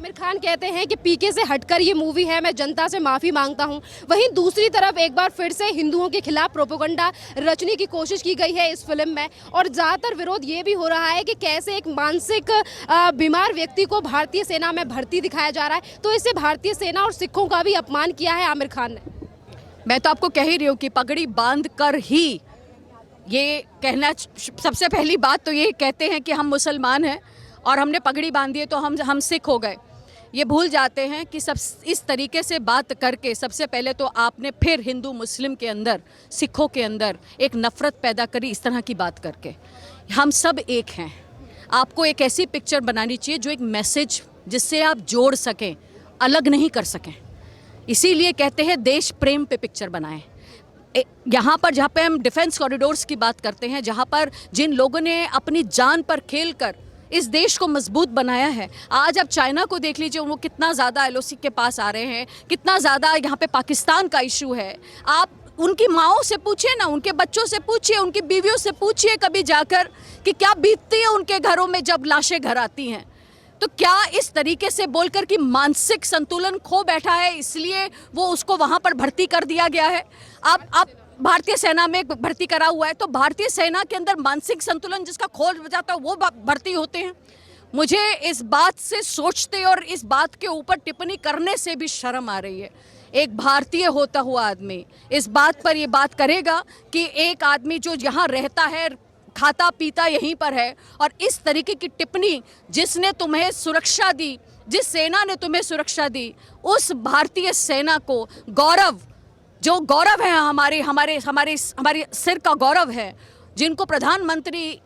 आमिर खान कहते हैं कि पीके से हटकर ये मूवी है, मैं जनता से माफ़ी मांगता हूं। वहीं दूसरी तरफ एक बार फिर से हिंदुओं के खिलाफ प्रोपेगेंडा रचने की कोशिश की गई है इस फिल्म में, और ज़्यादातर विरोध ये भी हो रहा है कि कैसे एक मानसिक बीमार व्यक्ति को भारतीय सेना में भर्ती दिखाया जा रहा है। तो इससे भारतीय सेना और सिखों का भी अपमान किया है आमिर खान ने। मैं तो आपको कह ही रही हूँ कि पगड़ी बांध कर ही ये कहना, सबसे पहली बात तो ये कहते हैं कि हम मुसलमान हैं और हमने पगड़ी बांधी है तो हम सिख हो गए। ये भूल जाते हैं कि सब इस तरीके से बात करके सबसे पहले तो आपने फिर हिंदू मुस्लिम के अंदर, सिखों के अंदर एक नफ़रत पैदा करी इस तरह की बात करके। हम सब एक हैं। आपको एक ऐसी पिक्चर बनानी चाहिए जो एक मैसेज जिससे आप जोड़ सकें, अलग नहीं कर सकें। इसीलिए कहते हैं देश प्रेम पे पिक्चर बनाएं। यहाँ पर जहाँ पे हम डिफेंस कॉरिडोर्स की बात करते हैं, जहाँ पर जिन लोगों ने अपनी जान पर खेल कर इस देश को मजबूत बनाया है, आज आप चाइना को देख लीजिए, वो कितना ज़्यादा एलओसी के पास आ रहे हैं, कितना ज़्यादा यहाँ पे पाकिस्तान का इशू है। आप उनकी माओं से पूछिए ना, उनके बच्चों से पूछिए, उनकी बीवियों से पूछिए कभी जाकर कि क्या बीतती है उनके घरों में जब लाशें घर आती हैं। तो क्या इस तरीके से बोलकर कि मानसिक संतुलन खो बैठा है इसलिए वो उसको वहाँ पर भर्ती कर दिया गया है। आप भारतीय सेना में भर्ती करा हुआ है, तो भारतीय सेना के अंदर मानसिक संतुलन जिसका खो जाता है वो भर्ती होते हैं। मुझे इस बात से सोचते और इस बात के ऊपर टिप्पणी करने से भी शर्म आ रही है। एक भारतीय होता हुआ आदमी इस बात पर ये बात करेगा कि एक आदमी जो यहाँ रहता है, खाता पीता यहीं पर है, और इस तरीके की टिप्पणी, जिसने तुम्हें सुरक्षा दी, जिस सेना ने तुम्हें सुरक्षा दी, उस भारतीय सेना को गौरव, जो गौरव है हमारे हमारे हमारे हमारे सिर का गौरव है, जिनको प्रधानमंत्री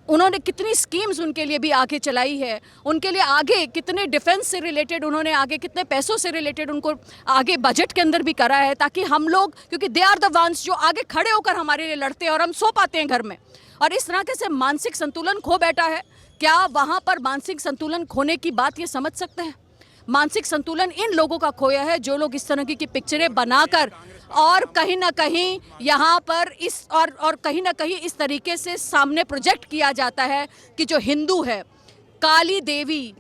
उन्होंने कितनी स्कीम्स उनके लिए भी आगे चलाई है, उनके लिए आगे कितने डिफेंस से रिलेटेड उन्होंने आगे कितने पैसों से रिलेटेड उनको आगे बजट के अंदर भी करा है, ताकि हम लोग, क्योंकि दे आर द वंस जो आगे खड़े होकर हमारे लिए लड़ते हैं और हम सो पाते हैं घर में। और इस तरह के से मानसिक संतुलन खो बैठा है। क्या वहाँ पर मानसिक संतुलन खोने की बात ये समझ सकते हैं? मानसिक संतुलन इन लोगों का खोया है जो लोग इस तरह की पिक्चरें बनाकर और कहीं ना कहीं यहाँ पर इस और कहीं ना कहीं इस तरीके से सामने प्रोजेक्ट किया जाता है कि जो हिंदू है, काली देवी,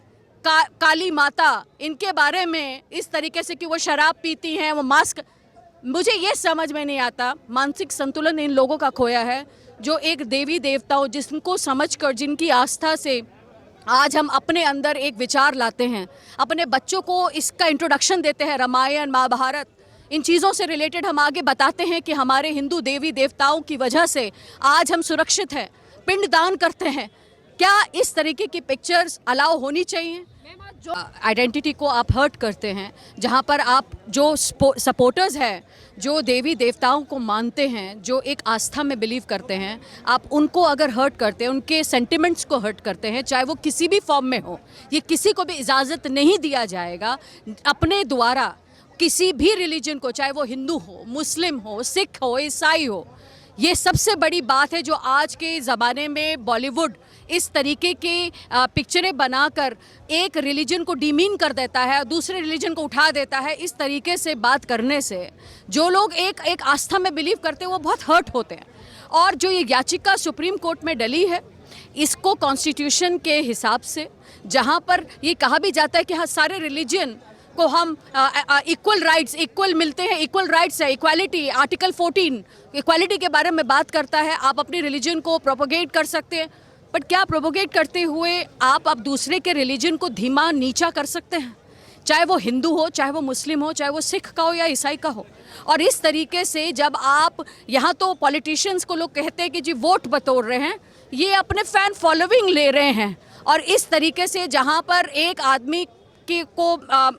काली माता, इनके बारे में इस तरीके से कि वो शराब पीती हैं, वो मास्क, मुझे ये समझ में नहीं आता। मानसिक संतुलन इन लोगों का खोया है जो एक देवी देवताओं, जिनको समझकर, जिनकी आस्था से आज हम अपने अंदर एक विचार लाते हैं, अपने बच्चों को इसका इंट्रोडक्शन देते हैं, रामायण महाभारत, इन चीज़ों से रिलेटेड हम आगे बताते हैं कि हमारे हिंदू देवी देवताओं की वजह से आज हम सुरक्षित हैं, पिंडदान करते हैं। क्या इस तरीके की पिक्चर्स अलाउ होनी चाहिए? जो आइडेंटिटी को आप हर्ट करते हैं, जहाँ पर आप जो सपोर्टर्स हैं, जो देवी देवताओं को मानते हैं, जो एक आस्था में बिलीव करते हैं, आप उनको अगर हर्ट करते हैं, उनके सेंटिमेंट्स को हर्ट करते हैं, चाहे वो किसी भी फॉर्म में हो, ये किसी को भी इजाज़त नहीं दिया जाएगा अपने द्वारा किसी भी रिलीजन को, चाहे वो हिंदू हो, मुस्लिम हो, सिख हो, ईसाई हो। ये सबसे बड़ी बात है जो आज के ज़माने में बॉलीवुड इस तरीके के पिक्चरें बनाकर एक रिलीजन को डिमीन कर देता है, दूसरे रिलीजन को उठा देता है। इस तरीके से बात करने से जो लोग एक आस्था में बिलीव करते हैं वो बहुत हर्ट होते हैं। और जो ये याचिका सुप्रीम कोर्ट में डली है, इसको कॉन्स्टिट्यूशन के हिसाब से, जहाँ पर ये कहा भी जाता है कि हाँ सारे रिलीजन को हम इक्वल राइट्स, इक्वल मिलते हैं, इक्वल राइट्स है, इक्वालिटी, आर्टिकल 14 इक्वालिटी के बारे में बात करता है। आप अपनी रिलीजन को प्रोपोगेट कर सकते हैं, बट क्या प्रोपोगेट करते हुए आप दूसरे के रिलीजन को धीमा नीचा कर सकते हैं? चाहे वो हिंदू हो, चाहे वो मुस्लिम हो, चाहे वो सिख का हो या ईसाई का हो। और इस तरीके से जब आप यहाँ, तो पॉलिटिशियंस को लोग कहते हैं कि जी वोट बटोर रहे हैं, ये अपने फैन फॉलोइंग ले रहे हैं। और इस तरीके से जहाँ पर एक आदमी को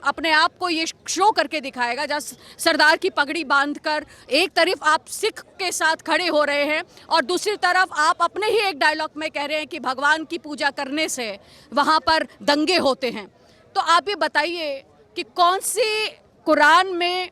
अपने आप को ये शो करके दिखाएगा, जहाँ सरदार की पगड़ी बांधकर एक तरफ आप सिख के साथ खड़े हो रहे हैं और दूसरी तरफ आप अपने ही एक डायलॉग में कह रहे हैं कि भगवान की पूजा करने से वहाँ पर दंगे होते हैं। तो आप ये बताइए कि कौन सी कुरान में,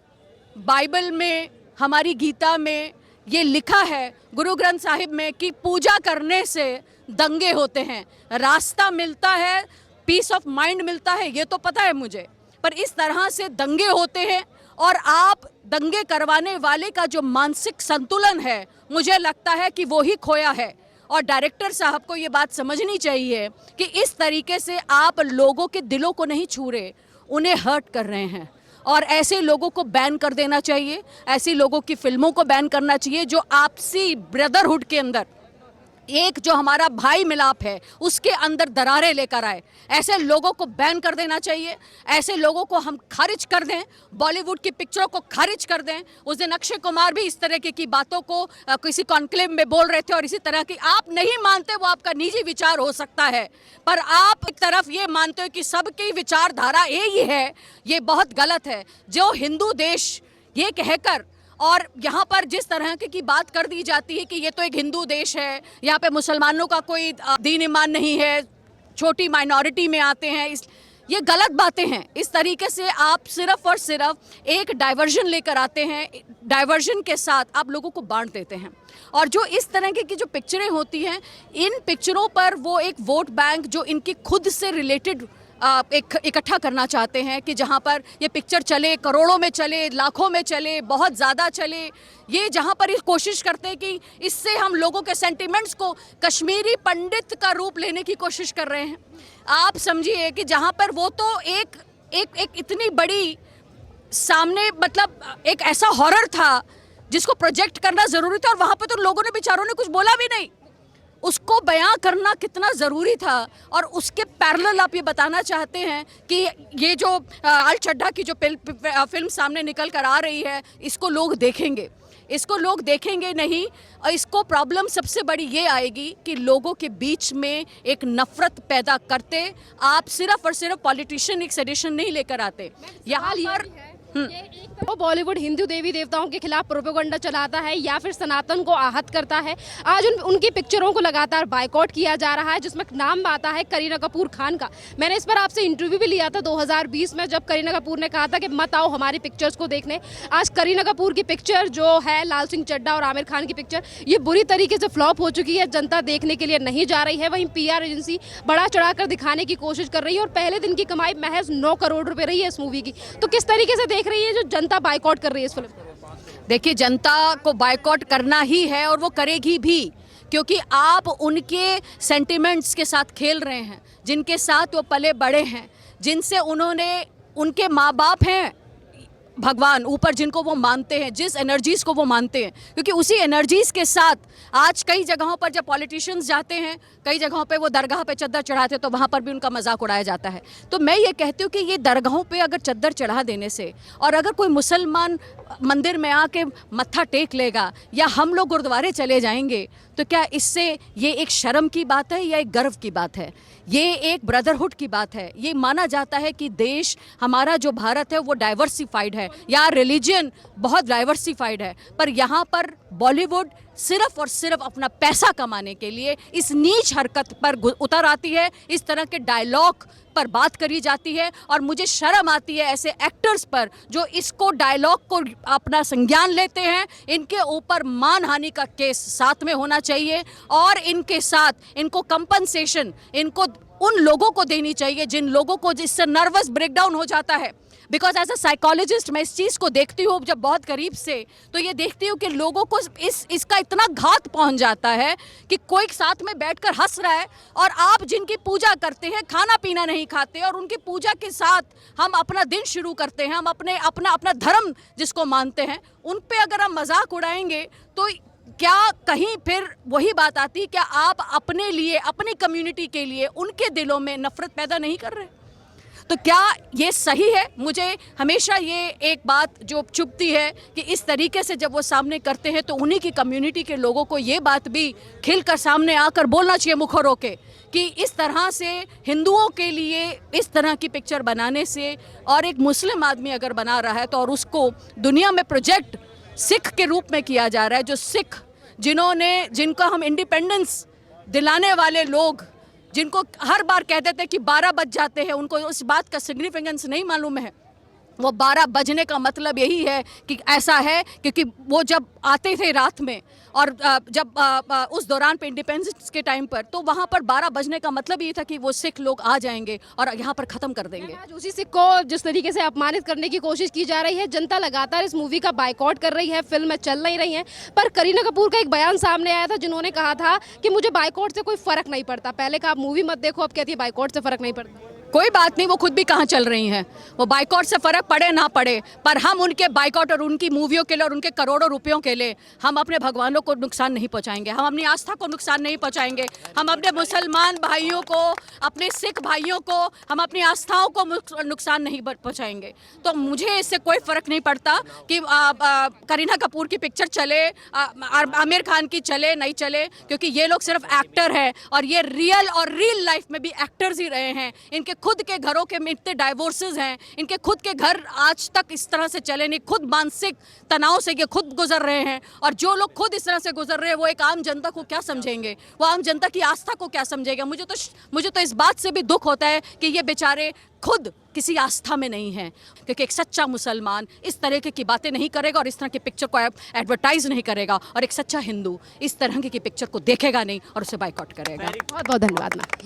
बाइबल में, हमारी गीता में ये लिखा है, गुरु ग्रंथ साहिब में, कि पूजा करने से दंगे होते हैं, रास्ता मिलता है, पीस ऑफ माइंड मिलता है, ये तो पता है मुझे, पर इस तरह से दंगे होते हैं। और आप दंगे करवाने वाले का जो मानसिक संतुलन है, मुझे लगता है कि वो ही खोया है। और डायरेक्टर साहब को ये बात समझनी चाहिए कि इस तरीके से आप लोगों के दिलों को नहीं छू रहे, उन्हें हर्ट कर रहे हैं। और ऐसे लोगों को बैन कर देना चाहिए, ऐसे लोगों की फिल्मों को बैन करना चाहिए जो आपसी ब्रदरहुड के अंदर एक जो हमारा भाई मिलाप है उसके अंदर दरारें लेकर आए। ऐसे लोगों को बैन कर देना चाहिए, ऐसे लोगों को हम खारिज कर दें, बॉलीवुड की पिक्चरों को खारिज कर दें। उस दिन अक्षय कुमार भी इस तरह की बातों को किसी कॉन्क्लेव में बोल रहे थे और इसी तरह की, आप नहीं मानते, वो आपका निजी विचार हो सकता है, पर आप एक तरफ ये मानते हो कि सबकी विचारधारा एक ही है, ये बहुत गलत है। जो हिंदू देश ये कहकर और यहाँ पर जिस तरह की बात कर दी जाती है कि ये तो एक हिंदू देश है, यहाँ पे मुसलमानों का कोई दीन ईमान नहीं है, छोटी माइनॉरिटी में आते हैं, ये गलत बातें हैं। इस तरीके से आप सिर्फ और सिर्फ एक डाइवर्जन लेकर आते हैं, डाइवर्जन के साथ आप लोगों को बांट देते हैं। और जो इस तरह की जो पिक्चरें होती हैं, इन पिक्चरों पर वो एक वोट बैंक जो इनकी खुद से रिलेटेड इकट्ठा करना चाहते हैं कि जहां पर ये पिक्चर चले, करोड़ों में चले, लाखों में चले, बहुत ज़्यादा चले, ये जहां पर ये कोशिश करते हैं कि इससे हम लोगों के सेंटिमेंट्स को कश्मीरी पंडित का रूप लेने की कोशिश कर रहे हैं। आप समझिए कि जहां पर वो तो एक इतनी बड़ी सामने, मतलब एक ऐसा हॉरर था जिसको प्रोजेक्ट करना ज़रूरी था और वहाँ पर तो लोगों ने, बेचारों ने कुछ बोला भी नहीं। उसको बयां करना कितना ज़रूरी था। और उसके पैरेलल आप ये बताना चाहते हैं कि ये जो अल चड्ढा की जो फिल्म सामने निकल कर आ रही है, इसको लोग देखेंगे, इसको लोग देखेंगे नहीं। और इसको प्रॉब्लम सबसे बड़ी ये आएगी कि लोगों के बीच में एक नफरत पैदा करते आप सिर्फ और सिर्फ पॉलिटिशियन एक सेडिशन नहीं लेकर आते। यहाँ पर ये एक तो बॉलीवुड हिंदू देवी देवताओं के खिलाफ प्रोपेगेंडा चलाता है या फिर सनातन को आहत करता है। आज उनकी पिक्चरों को लगातार बायकॉट किया जा रहा है, जिसमें नाम आता है करीना कपूर खान का। मैंने इस पर आपसे इंटरव्यू भी लिया था 2020 में, जब करीना कपूर ने कहा था कि मत आओ हमारी पिक्चर्स को देखने। आज करीना कपूर की पिक्चर जो है लाल सिंह चड्ढा और आमिर खान की पिक्चर, ये बुरी तरीके से फ्लॉप हो चुकी है, जनता देखने के लिए नहीं जा रही है। वहीं PR एजेंसी बड़ा चढ़ाकर दिखाने की कोशिश कर रही है और पहले दिन की कमाई महज 9 करोड़ रुपए रही है इस मूवी की। तो किस तरीके से देख रही है जो जनता बायकॉट कर रही है इस फिल्म को? देखिए, जनता को बायकॉट करना ही है और वो करेगी भी, क्योंकि आप उनके सेंटिमेंट्स के साथ खेल रहे हैं, जिनके साथ वो पले बड़े हैं, जिनसे उन्होंने, उनके माँ बाप हैं भगवान ऊपर, जिनको वो मानते हैं, जिस एनर्जीज़ को वो मानते हैं, क्योंकि उसी एनर्जीज़ के साथ आज कई जगहों पर जब पॉलिटिशियंस जाते हैं, कई जगहों पे वो दरगाह पे चद्दर चढ़ाते हैं, तो वहाँ पर भी उनका मजाक उड़ाया जाता है। तो मैं ये कहती हूँ कि ये दरगाहों पे अगर चद्दर चढ़ा देने से, और अगर कोई मुसलमान मंदिर में आके मत्था टेक लेगा या हम लोग गुरुद्वारे चले जाएंगे, तो क्या इससे ये एक शर्म की बात है या एक गर्व की बात है? ये एक ब्रदरहुड की बात है। ये माना जाता है कि देश हमारा जो भारत है वो डाइवर्सिफाइड है, या रिलीजन बहुत डाइवर्सिफाइड है, पर यहाँ पर बॉलीवुड सिर्फ और सिर्फ अपना पैसा कमाने के लिए इस नीच हरकत पर उतर आती है, इस तरह के डायलॉग पर बात करी जाती है। और मुझे शर्म आती है ऐसे एक्टर्स पर जो इसको डायलॉग को अपना संज्ञान लेते हैं। इनके ऊपर मानहानि का केस साथ में होना चाहिए और इनके साथ इनको कंपनसेशन इनको उन लोगों को देनी चाहिए जिन लोगों को जिससे नर्वस ब्रेकडाउन हो जाता है। बिकॉज एज अ साइकोलॉजिस्ट मैं इस चीज़ को देखती हूँ जब बहुत करीब से, तो ये देखती हूँ कि लोगों को इसका इतना घात पहुँच जाता है कि कोई साथ में बैठकर हंस रहा है और आप जिनकी पूजा करते हैं खाना पीना नहीं खाते और उनकी पूजा के साथ हम अपना दिन शुरू करते हैं, हम अपना धर्म जिसको मानते हैं उन पे अगर हम मजाक उड़ाएंगे तो क्या कहीं फिर वही बात आती, क्या आप अपने लिए, अपनी कम्युनिटी के लिए उनके दिलों में नफरत पैदा नहीं कर रहे? तो क्या ये सही है? मुझे हमेशा ये एक बात जो चुभती है कि इस तरीके से जब वो सामने करते हैं तो उन्हीं की कम्युनिटी के लोगों को ये बात भी खिलकर सामने आकर बोलना चाहिए मुखरों के कि इस तरह से हिंदुओं के लिए इस तरह की पिक्चर बनाने से, और एक मुस्लिम आदमी अगर बना रहा है तो और उसको दुनिया में प्रोजेक्ट सिख के रूप में किया जा रहा है, जो सिख जिनका हम इंडिपेंडेंस दिलाने वाले लोग, जिनको हर बार कहते थे कि 12 बज जाते हैं, उनको उस बात का सिग्निफिकेंस नहीं मालूम है वो 12 बजने का मतलब यही है कि ऐसा है, क्योंकि वो जब आते थे रात में और जब उस दौरान पे इंडिपेंडेंस के टाइम पर, तो वहाँ पर 12 बजने का मतलब ये था कि वो सिख लोग आ जाएंगे और यहाँ पर ख़त्म कर देंगे। आज उसी सिख को जिस तरीके से अपमानित करने की कोशिश की जा रही है, जनता लगातार इस मूवी का बायकॉट कर रही है, फिल्म में चल नहीं रही है। पर करीना कपूर का एक बयान सामने आया था जिन्होंने कहा था कि मुझे बायकॉट से कोई फर्क नहीं पड़ता। पहले कहा आप मूवी मत देखो, अब कहती है बायकॉट से फर्क नहीं पड़ता। कोई बात नहीं, वो खुद भी कहाँ चल रही हैं। वो बाइकआउट से फर्क पड़े ना पड़े, पर हम उनके बाइकआउट और उनकी मूवियों के लिए और उनके करोड़ों रुपयों के लिए हम अपने भगवानों को नुकसान नहीं पहुंचाएंगे, हम अपनी आस्था को नुकसान नहीं पहुंचाएंगे, हम अपने मुसलमान भाइयों को, अपने सिख भाइयों को, हम अपनी आस्थाओं को नुकसान नहीं पहुंचाएंगे। तो मुझे इससे कोई फर्क नहीं पड़ता कि करीना कपूर की पिक्चर चले, आमिर खान की चले नहीं चले, क्योंकि ये लोग सिर्फ एक्टर है और ये रियल लाइफ में भी एक्टर्स ही रहे हैं। इनके खुद के घरों के में इतने डाइवोर्सेस हैं, इनके खुद के घर आज तक इस तरह से चले नहीं, खुद मानसिक तनाव से ये खुद गुजर रहे हैं। और जो लोग खुद इस तरह से गुजर रहे हैं वो एक आम जनता को क्या समझेंगे, वो आम जनता की आस्था को क्या समझेगा। मुझे तो इस बात से भी दुख होता है कि ये बेचारे खुद किसी आस्था में नहीं हैं, क्योंकि एक सच्चा मुसलमान इस तरह की बातें नहीं करेगा और इस तरह की पिक्चर को एडवर्टाइज नहीं करेगा, और एक सच्चा हिंदू इस तरह की पिक्चर को देखेगा नहीं और उसे बायकॉट करेगा। बहुत बहुत धन्यवाद मैम।